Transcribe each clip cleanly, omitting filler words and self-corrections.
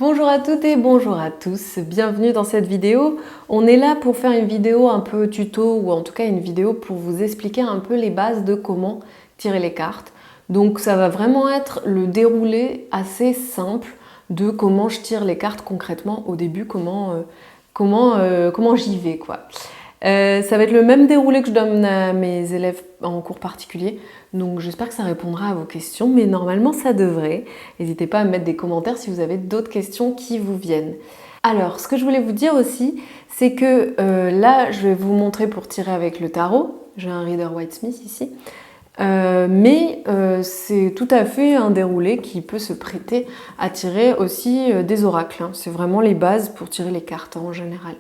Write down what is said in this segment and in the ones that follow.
Bonjour à toutes et bonjour à tous, bienvenue dans cette vidéo. On est là pour faire une vidéo un peu tuto ou en tout cas une vidéo pour vous expliquer un peu les bases de comment tirer les cartes. Donc ça va vraiment être le déroulé assez simple de comment je tire les cartes concrètement au début, comment j'y vais quoi. Ça va être le même déroulé que je donne à mes élèves en cours particulier, donc j'espère que ça répondra à vos questions, mais normalement ça devrait. N'hésitez pas à me mettre des commentaires si vous avez d'autres questions qui vous viennent. Alors, ce que je voulais vous dire aussi, c'est que là, je vais vous montrer pour tirer avec le tarot. J'ai un Rider-Waite-Smith ici. C'est tout à fait un déroulé qui peut se prêter à tirer aussi des oracles. C'est vraiment les bases pour tirer les cartes en général.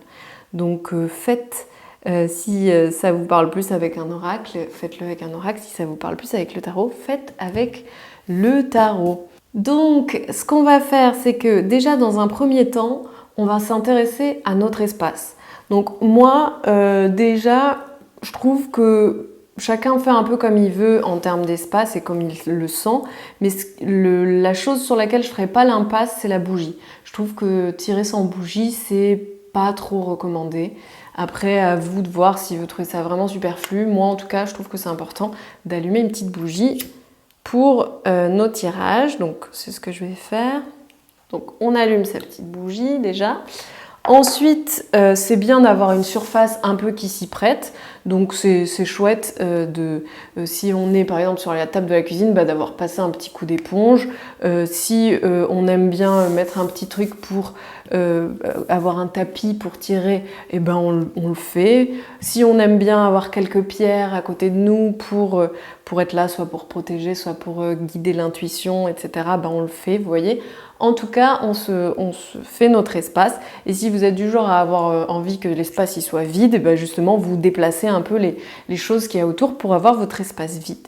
Donc faites... si ça vous parle plus avec un oracle, faites-le avec un oracle. Si ça vous parle plus avec le tarot, faites avec le tarot. Donc, ce qu'on va faire, c'est que déjà dans un premier temps, on va s'intéresser à notre espace. Donc moi, déjà, je trouve que chacun fait un peu comme il veut en termes d'espace et comme il le sent, mais la chose sur laquelle je ne ferai pas l'impasse, c'est la bougie. Je trouve que tirer sans bougie, c'est pas trop recommandé. Après, à vous de voir si vous trouvez ça vraiment superflu. Moi, en tout cas, je trouve que c'est important d'allumer une petite bougie pour nos tirages. Donc, c'est ce que je vais faire. Donc, on allume sa petite bougie déjà. Ensuite, c'est bien d'avoir une surface un peu qui s'y prête. Donc, c'est chouette si on est par exemple sur la table de la cuisine, d'avoir passé un petit coup d'éponge. Si on aime bien mettre un petit truc pour avoir un tapis pour tirer, et ben on le fait. Si on aime bien avoir quelques pierres à côté de nous pour être là, soit pour protéger, soit pour guider l'intuition, etc., on le fait, vous voyez. En tout cas, on se fait notre espace. Et si vous êtes du genre à avoir envie que l'espace y soit vide, justement, vous déplacez un peu les choses qu'il y a autour pour avoir votre espace vide.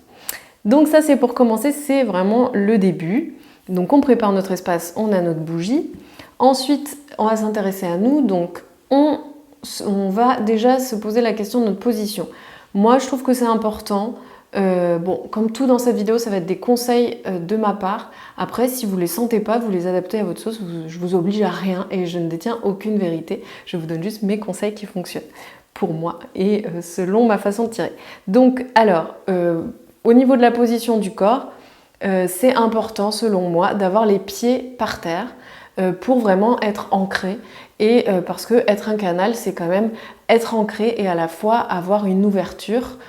Donc ça, c'est pour commencer, c'est vraiment le début. Donc on prépare notre espace, on a notre bougie. Ensuite, on va s'intéresser à nous. Donc on va déjà se poser la question de notre position. Moi, je trouve que c'est important. Comme tout dans cette vidéo, ça va être des conseils de ma part. Après, si vous ne les sentez pas, vous les adaptez à votre sauce. Je vous oblige à rien et je ne détiens aucune vérité. Je vous donne juste mes conseils qui fonctionnent pour moi et selon ma façon de tirer. Donc, alors, au niveau de la position du corps, c'est important, selon moi, d'avoir les pieds par terre pour vraiment être ancré. Et parce que être un canal, c'est quand même être ancré et à la fois avoir une ouverture.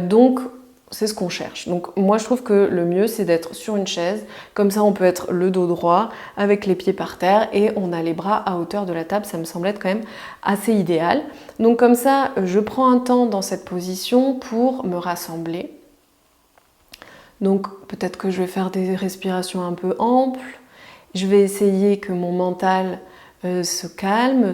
Donc, c'est ce qu'on cherche. Donc moi je trouve que le mieux c'est d'être sur une chaise, comme ça on peut être le dos droit avec les pieds par terre et on a les bras à hauteur de la table, ça me semble être quand même assez idéal. Donc comme ça je prends un temps dans cette position pour me rassembler. Donc peut-être que je vais faire des respirations un peu amples, je vais essayer que mon mental se calme,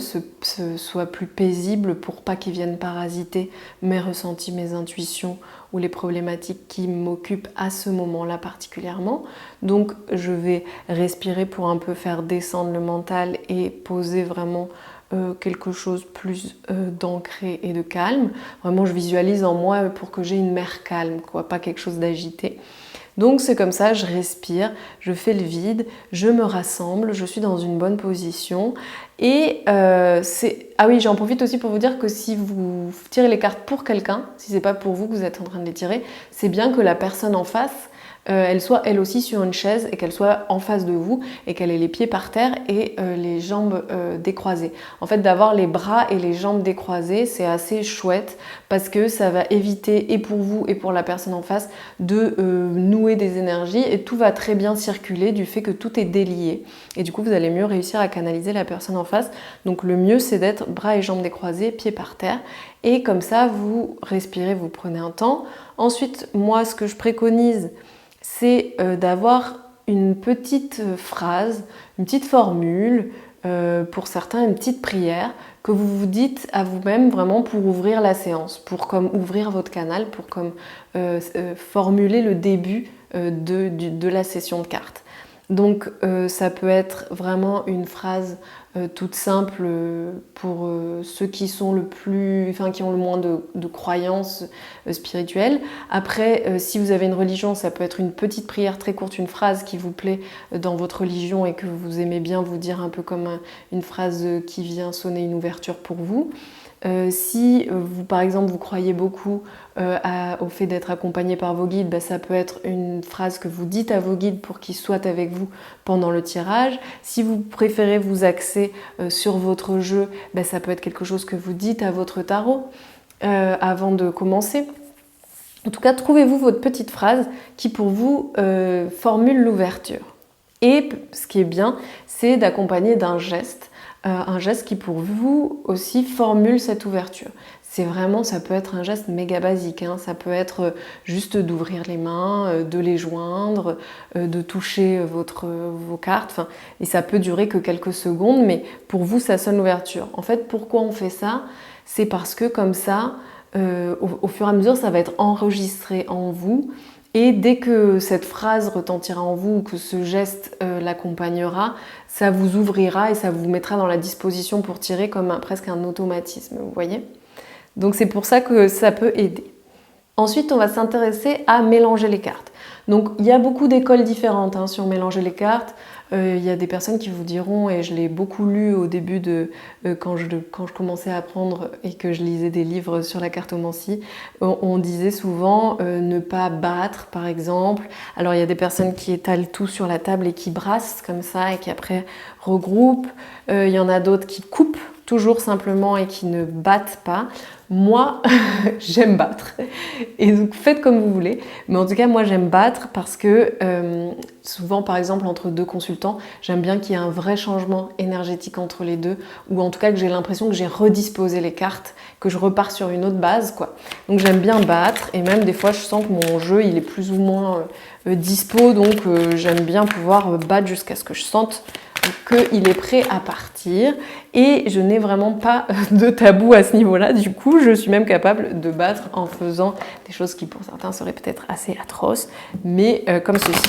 soit plus paisible pour pas qu'il vienne parasiter mes ressentis, mes intuitions ou les problématiques qui m'occupent à ce moment-là particulièrement. Donc je vais respirer pour un peu faire descendre le mental et poser vraiment quelque chose plus d'ancré et de calme. Vraiment je visualise en moi pour que j'ai une mer calme, quoi, pas quelque chose d'agité. Donc c'est comme ça, je respire, je fais le vide, je me rassemble, je suis dans une bonne position. Et ah oui, j'en profite aussi pour vous dire que si vous tirez les cartes pour quelqu'un, si c'est pas pour vous que vous êtes en train de les tirer, c'est bien que la personne en face, elle soit elle aussi sur une chaise et qu'elle soit en face de vous et qu'elle ait les pieds par terre et les jambes décroisées. En fait, d'avoir les bras et les jambes décroisées, c'est assez chouette parce que ça va éviter, et pour vous et pour la personne en face, de nouer des énergies et tout va très bien circuler du fait que tout est délié. Et du coup, vous allez mieux réussir à canaliser la personne en face. Donc le mieux, c'est d'être bras et jambes décroisés, pieds par terre. Et comme ça, vous respirez, vous prenez un temps. Ensuite, moi, ce que je préconise, c'est d'avoir une petite phrase, une petite formule, pour certains une petite prière que vous vous dites à vous-même vraiment pour ouvrir la séance, pour comme ouvrir votre canal, pour comme formuler le début de la session de cartes. Donc ça peut être vraiment une phrase toute simple pour ceux qui sont qui ont le moins de croyances spirituelles. Après, si vous avez une religion, ça peut être une petite prière très courte, une phrase qui vous plaît dans votre religion et que vous aimez bien vous dire un peu comme une phrase qui vient sonner une ouverture pour vous. Si vous, par exemple, vous croyez beaucoup au fait d'être accompagné par vos guides, ça peut être une phrase que vous dites à vos guides pour qu'ils soient avec vous pendant le tirage. Si vous préférez vous axer sur votre jeu, ça peut être quelque chose que vous dites à votre tarot avant de commencer. En tout cas, trouvez-vous votre petite phrase qui pour vous formule l'ouverture. Et ce qui est bien, c'est d'accompagner d'un geste. Un geste qui pour vous aussi formule cette ouverture. Ça peut être un geste méga basique, hein. Ça peut être juste d'ouvrir les mains, de les joindre, de toucher vos cartes, et ça peut durer que quelques secondes, mais pour vous ça sonne l'ouverture. En fait, pourquoi on fait ça? C'est parce que comme ça, au fur et à mesure, ça va être enregistré en vous. Et dès que cette phrase retentira en vous, ou que ce geste l'accompagnera, ça vous ouvrira et ça vous mettra dans la disposition pour tirer comme presque un automatisme, vous voyez? Donc c'est pour ça que ça peut aider. Ensuite, on va s'intéresser à mélanger les cartes. Donc il y a beaucoup d'écoles différentes sur mélanger les cartes. Il y a des personnes qui vous diront, et je l'ai beaucoup lu au début quand je commençais à apprendre et que je lisais des livres sur la cartomancie, on disait souvent ne pas battre par exemple. Alors il y a des personnes qui étalent tout sur la table et qui brassent comme ça et qui après regroupent. Il y en a d'autres qui coupent toujours simplement et qui ne battent pas. Moi, j'aime battre. Et donc, faites comme vous voulez. Mais en tout cas, moi, j'aime battre parce que souvent, par exemple, entre deux consultants, j'aime bien qu'il y ait un vrai changement énergétique entre les deux, ou en tout cas que j'ai l'impression que j'ai redisposé les cartes, que je repars sur une autre base, quoi. Donc, j'aime bien battre. Et même, des fois, je sens que mon jeu, il est plus ou moins dispo. Donc, j'aime bien pouvoir battre jusqu'à ce que je sente qu'il est prêt à partir, et je n'ai vraiment pas de tabou à ce niveau-là. Du coup, je suis même capable de battre en faisant des choses qui pour certains seraient peut-être assez atroces, mais comme ceci.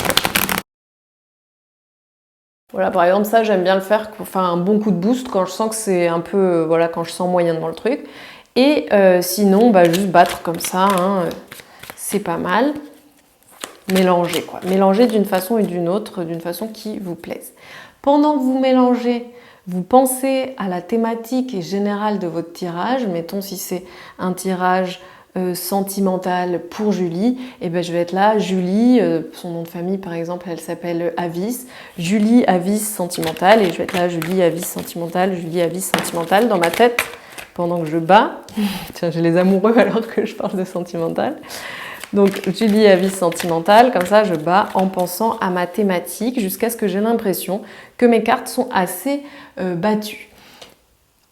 Voilà, par exemple, ça j'aime bien le faire pour faire un bon coup de boost quand je sens que c'est un peu, voilà, quand je sens moyennement le truc. Et sinon, juste battre comme ça, c'est pas mal. Mélanger, quoi. Mélanger d'une façon et d'une autre, d'une façon qui vous plaise. Pendant que vous mélangez, vous pensez à la thématique générale de votre tirage. Mettons si c'est un tirage sentimental pour Julie, et je vais être là, Julie, son nom de famille par exemple, elle s'appelle Avis, Julie Avis sentimentale, et je vais être là, Julie Avis sentimentale, Julie Avis sentimentale dans ma tête pendant que je bats. Tiens, j'ai les amoureux alors que je parle de sentimental. Donc Julie Avis sentimentale, comme ça je bats en pensant à ma thématique jusqu'à ce que j'ai l'impression que mes cartes sont assez battues.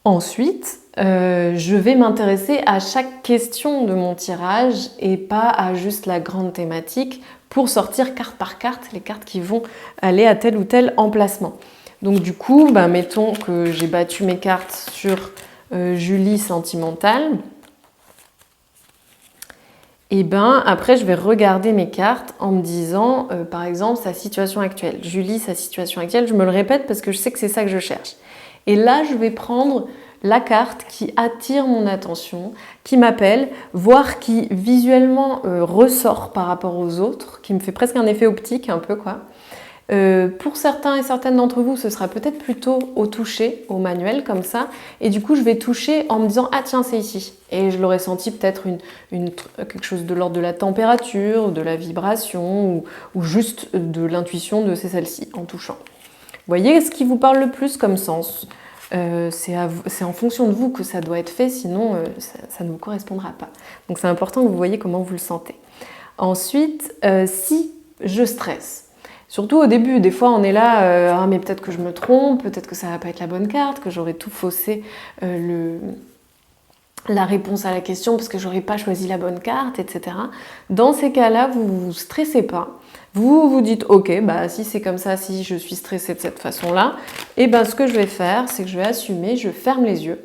Ensuite, je vais m'intéresser à chaque question de mon tirage et pas à juste la grande thématique pour sortir carte par carte les cartes qui vont aller à tel ou tel emplacement. Donc du coup, mettons que j'ai battu mes cartes sur Julie sentimentale. Et après je vais regarder mes cartes en me disant par exemple sa situation actuelle. Julie, sa situation actuelle, je me le répète parce que je sais que c'est ça que je cherche. Et là je vais prendre la carte qui attire mon attention, qui m'appelle, voire qui visuellement ressort par rapport aux autres, qui me fait presque un effet optique un peu quoi. Pour certains et certaines d'entre vous, ce sera peut-être plutôt au toucher, au manuel comme ça, et du coup je vais toucher en me disant ah tiens c'est ici, et je l'aurais senti peut-être quelque chose de l'ordre de la température, de la vibration, ou juste de l'intuition de c'est celle-ci en touchant. Vous voyez ce qui vous parle le plus comme sens. C'est en fonction de vous que ça doit être fait, sinon ça ne vous correspondra pas. Donc c'est important que vous voyez comment vous le sentez. Ensuite, si je stresse, surtout au début, des fois on est là, ah mais peut-être que je me trompe, peut-être que ça va pas être la bonne carte, que j'aurais tout faussé la réponse à la question parce que j'aurais pas choisi la bonne carte, etc. Dans ces cas-là, vous vous stressez pas. Vous vous dites ok, si c'est comme ça, si je suis stressée de cette façon-là, et ce que je vais faire, c'est que je vais assumer, je ferme les yeux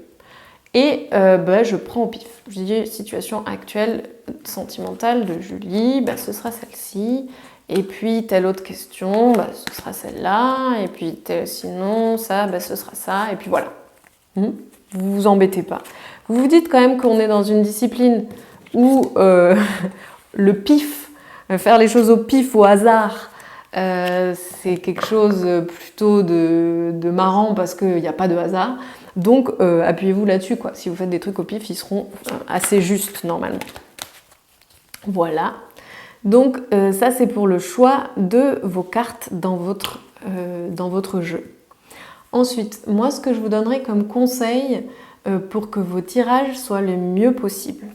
et je prends au pif. Je dis situation actuelle sentimentale de Julie, ce sera celle-ci. Et puis telle autre question, bah, ce sera celle-là. Et puis sinon, ça, bah, ce sera ça. Et puis voilà. Vous vous embêtez pas. Vous vous dites quand même qu'on est dans une discipline où le pif, faire les choses au pif, au hasard, c'est quelque chose plutôt de marrant parce qu'il n'y a pas de hasard. Donc appuyez-vous là-dessus, quoi. Si vous faites des trucs au pif, ils seront assez justes normalement. Voilà. Donc ça c'est pour le choix de vos cartes dans votre jeu. Ensuite, moi ce que je vous donnerai comme conseil pour que vos tirages soient le mieux possible.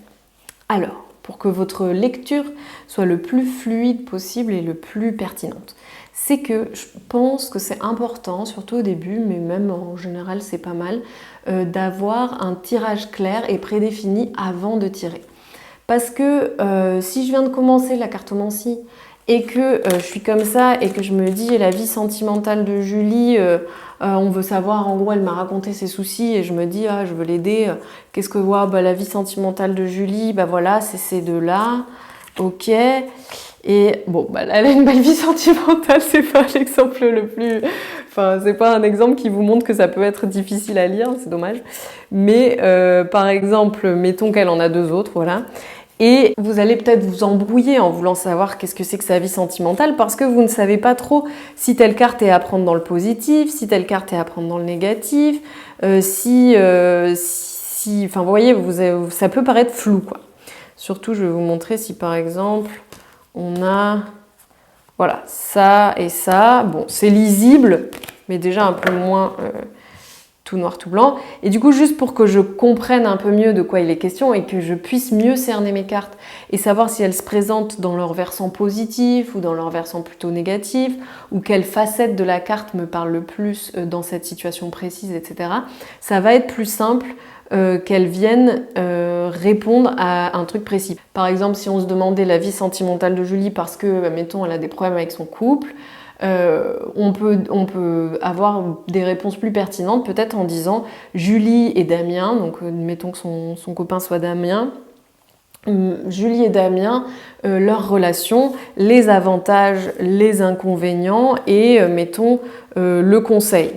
Alors, pour que votre lecture soit le plus fluide possible et le plus pertinente, c'est que je pense que c'est important, surtout au début, mais même en général c'est pas mal, d'avoir un tirage clair et prédéfini avant de tirer. Parce que si je viens de commencer la cartomancie et que je suis comme ça et que je me dis la vie sentimentale de Julie, on veut savoir, en gros elle m'a raconté ses soucis et je me dis je veux l'aider, qu'est-ce que la vie sentimentale de Julie, bah voilà, c'est ces deux-là, ok. Et bon, bah là, elle a une belle vie sentimentale, c'est pas l'exemple le plus... Enfin, c'est pas un exemple qui vous montre que ça peut être difficile à lire, c'est dommage. Mais par exemple, mettons qu'elle en a deux autres, voilà. Et vous allez peut-être vous embrouiller en voulant savoir qu'est-ce que c'est que sa vie sentimentale parce que vous ne savez pas trop si telle carte est à prendre dans le positif, si telle carte est à prendre dans le négatif, enfin vous voyez, ça peut paraître flou, quoi. Surtout, je vais vous montrer si par exemple on a voilà ça et ça. Bon, c'est lisible, mais déjà un peu moins tout noir, tout blanc. Et du coup, juste pour que je comprenne un peu mieux de quoi il est question et que je puisse mieux cerner mes cartes et savoir si elles se présentent dans leur versant positif ou dans leur versant plutôt négatif, ou quelle facette de la carte me parle le plus dans cette situation précise, etc. Ça va être plus simple qu'elles viennent répondre à un truc précis. Par exemple, si on se demandait la vie sentimentale de Julie parce que, mettons, elle a des problèmes avec son couple, on peut avoir des réponses plus pertinentes, peut-être en disant Julie et Damien, donc mettons que son copain soit Damien, Julie et Damien, leur relation, les avantages, les inconvénients et mettons le conseil.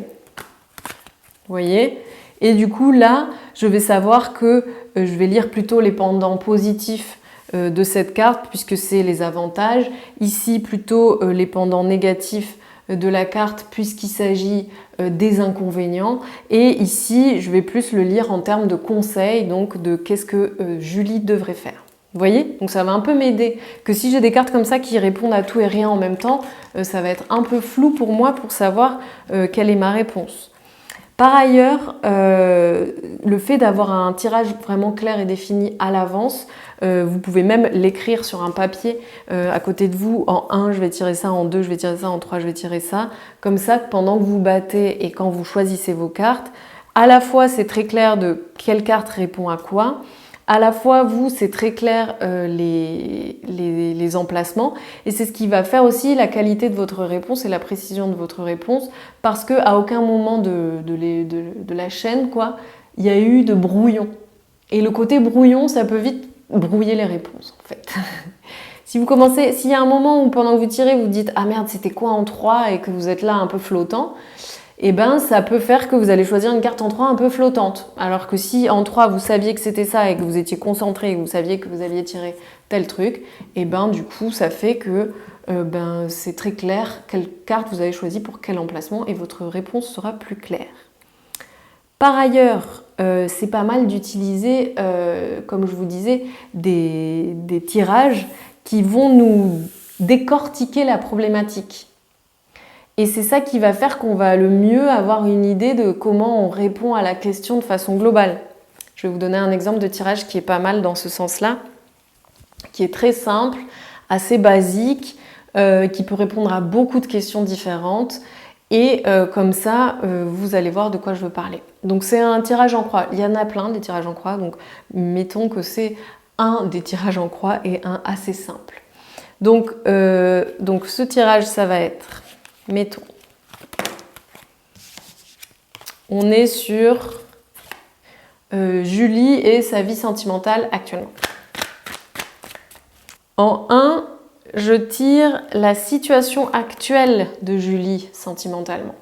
Vous voyez ? Et du coup là, je vais savoir que je vais lire plutôt les pendants positifs de cette carte puisque c'est les avantages. Ici plutôt les pendants négatifs de la carte puisqu'il s'agit des inconvénients. Et ici, je vais plus le lire en termes de conseils, donc de qu'est-ce que Julie devrait faire. Vous voyez ? Donc ça va un peu m'aider. Que si j'ai des cartes comme ça qui répondent à tout et rien en même temps, ça va être un peu flou pour moi pour savoir quelle est ma réponse. Par ailleurs, le fait d'avoir un tirage vraiment clair et défini à l'avance, vous pouvez même l'écrire sur un papier à côté de vous. En 1, je vais tirer ça, en 2, je vais tirer ça, en 3, je vais tirer ça. Comme ça, pendant que vous battez et quand vous choisissez vos cartes, à la fois c'est très clair de quelle carte répond à quoi, à la fois vous c'est très clair les emplacements et c'est ce qui va faire aussi la qualité de votre réponse et la précision de votre réponse parce qu'à aucun moment de la chaîne il y a eu de brouillon. Et le côté brouillon, ça peut vite brouiller les réponses en fait. Si vous commencez, s'il y a un moment où pendant que vous tirez, vous dites « Ah merde, c'était quoi en 3 ?» et que vous êtes là un peu flottant, et ben ça peut faire que vous allez choisir une carte en 3 un peu flottante. Alors que si en 3 vous saviez que c'était ça et que vous étiez concentré et que vous saviez que vous alliez tirer tel truc, et ben du coup ça fait que c'est très clair quelle carte vous avez choisi pour quel emplacement et votre réponse sera plus claire. Par ailleurs, c'est pas mal d'utiliser, comme je vous disais, des tirages qui vont nous décortiquer la problématique. Et c'est ça qui va faire qu'on va le mieux avoir une idée de comment on répond à la question de façon globale. Je vais vous donner un exemple de tirage qui est pas mal dans ce sens-là, qui est très simple, assez basique, qui peut répondre à beaucoup de questions différentes. Et comme ça, vous allez voir de quoi je veux parler. Donc c'est un tirage en croix. Il y en a plein des tirages en croix, donc mettons que c'est un des tirages en croix et un assez simple. Donc ce tirage, ça va être... Mettons, on est sur Julie et sa vie sentimentale actuellement. En 1, je tire la situation actuelle de Julie sentimentalement.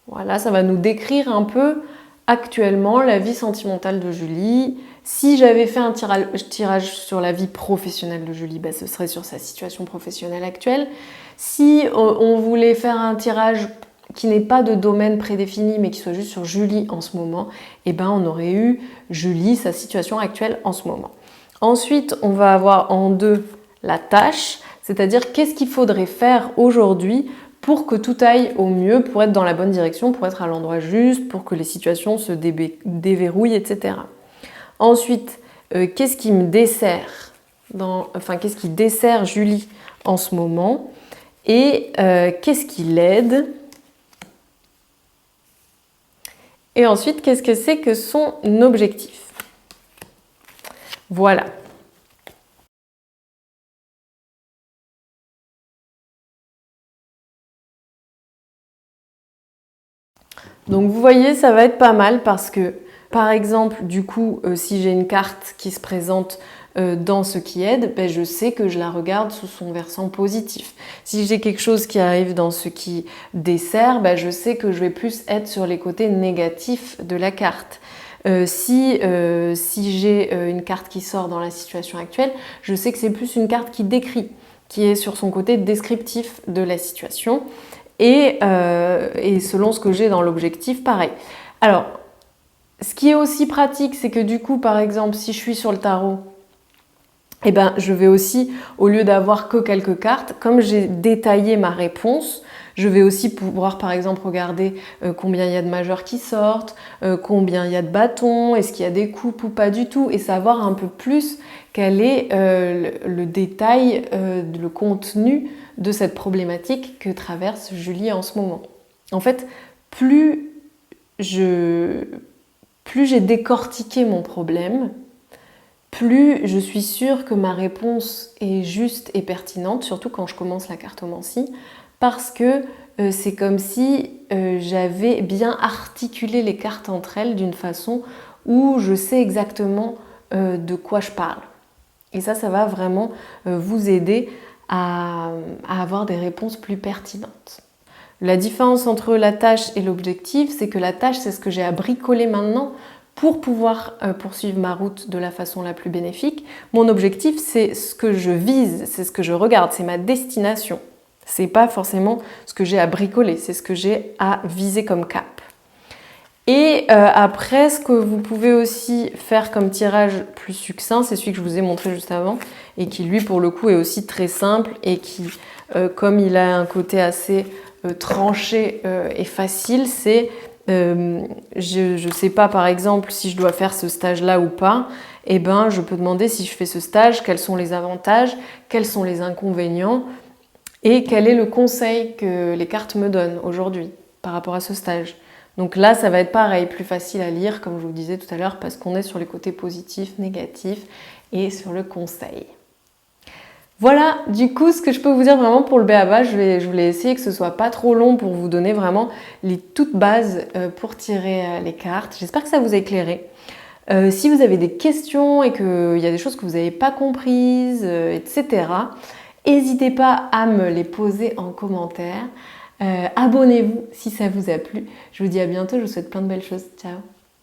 Voilà, ça va nous décrire un peu actuellement la vie sentimentale de Julie. Si j'avais fait un tirage sur la vie professionnelle de Julie, ce serait sur sa situation professionnelle actuelle. Si on voulait faire un tirage qui n'est pas de domaine prédéfini, mais qui soit juste sur Julie en ce moment, on aurait eu Julie, sa situation actuelle en ce moment. Ensuite, on va avoir en 2 la tâche, c'est-à-dire qu'est-ce qu'il faudrait faire aujourd'hui pour que tout aille au mieux, pour être dans la bonne direction, pour être à l'endroit juste, pour que les situations se déverrouillent, etc. Ensuite, qu'est-ce qui me dessert qu'est-ce qui dessert Julie en ce moment et qu'est-ce qui l'aide. Et ensuite, qu'est-ce que c'est que son objectif? Voilà. Donc vous voyez, ça va être pas mal parce que, par exemple, du coup, si j'ai une carte qui se présente dans ce qui aide, je sais que je la regarde sous son versant positif. Si j'ai quelque chose qui arrive dans ce qui dessert, je sais que je vais plus être sur les côtés négatifs de la carte. Si j'ai une carte qui sort dans la situation actuelle, je sais que c'est plus une carte qui décrit, qui est sur son côté descriptif de la situation. Et selon ce que j'ai dans l'objectif, pareil. Alors, ce qui est aussi pratique, c'est que du coup, par exemple, si je suis sur le tarot, je vais aussi, au lieu d'avoir que quelques cartes, comme j'ai détaillé ma réponse, je vais aussi pouvoir, par exemple, regarder combien il y a de majeurs qui sortent, combien il y a de bâtons, est-ce qu'il y a des coupes ou pas du tout, et savoir un peu plus quel est le détail, le contenu de cette problématique que traverse Julie en ce moment. En fait, plus j'ai décortiqué mon problème, plus je suis sûre que ma réponse est juste et pertinente, surtout quand je commence la cartomancie, parce que c'est comme si j'avais bien articulé les cartes entre elles d'une façon où je sais exactement de quoi je parle. Et ça va vraiment vous aider à avoir des réponses plus pertinentes. La différence entre la tâche et l'objectif, c'est que la tâche, c'est ce que j'ai à bricoler maintenant pour pouvoir poursuivre ma route de la façon la plus bénéfique. Mon objectif, c'est ce que je vise, c'est ce que je regarde, c'est ma destination. C'est pas forcément ce que j'ai à bricoler, c'est ce que j'ai à viser comme cap. Et après, ce que vous pouvez aussi faire comme tirage plus succinct, c'est celui que je vous ai montré juste avant, et qui lui, pour le coup, est aussi très simple, et qui, comme il a un côté assez tranché et facile, c'est je ne sais pas, par exemple, si je dois faire ce stage-là ou pas, je peux demander si je fais ce stage, quels sont les avantages, quels sont les inconvénients, et quel est le conseil que les cartes me donnent aujourd'hui par rapport à ce stage. Donc là, ça va être pareil, plus facile à lire, comme je vous disais tout à l'heure, parce qu'on est sur les côtés positifs, négatifs et sur le conseil. Voilà, du coup, ce que je peux vous dire vraiment pour le b.a.-ba, je voulais essayer que ce soit pas trop long pour vous donner vraiment les toutes bases pour tirer les cartes. J'espère que ça vous a éclairé. Si vous avez des questions et qu'il y a des choses que vous n'avez pas comprises, etc., n'hésitez pas à me les poser en commentaire. Abonnez-vous si ça vous a plu. Je vous dis à bientôt, je vous souhaite plein de belles choses. Ciao!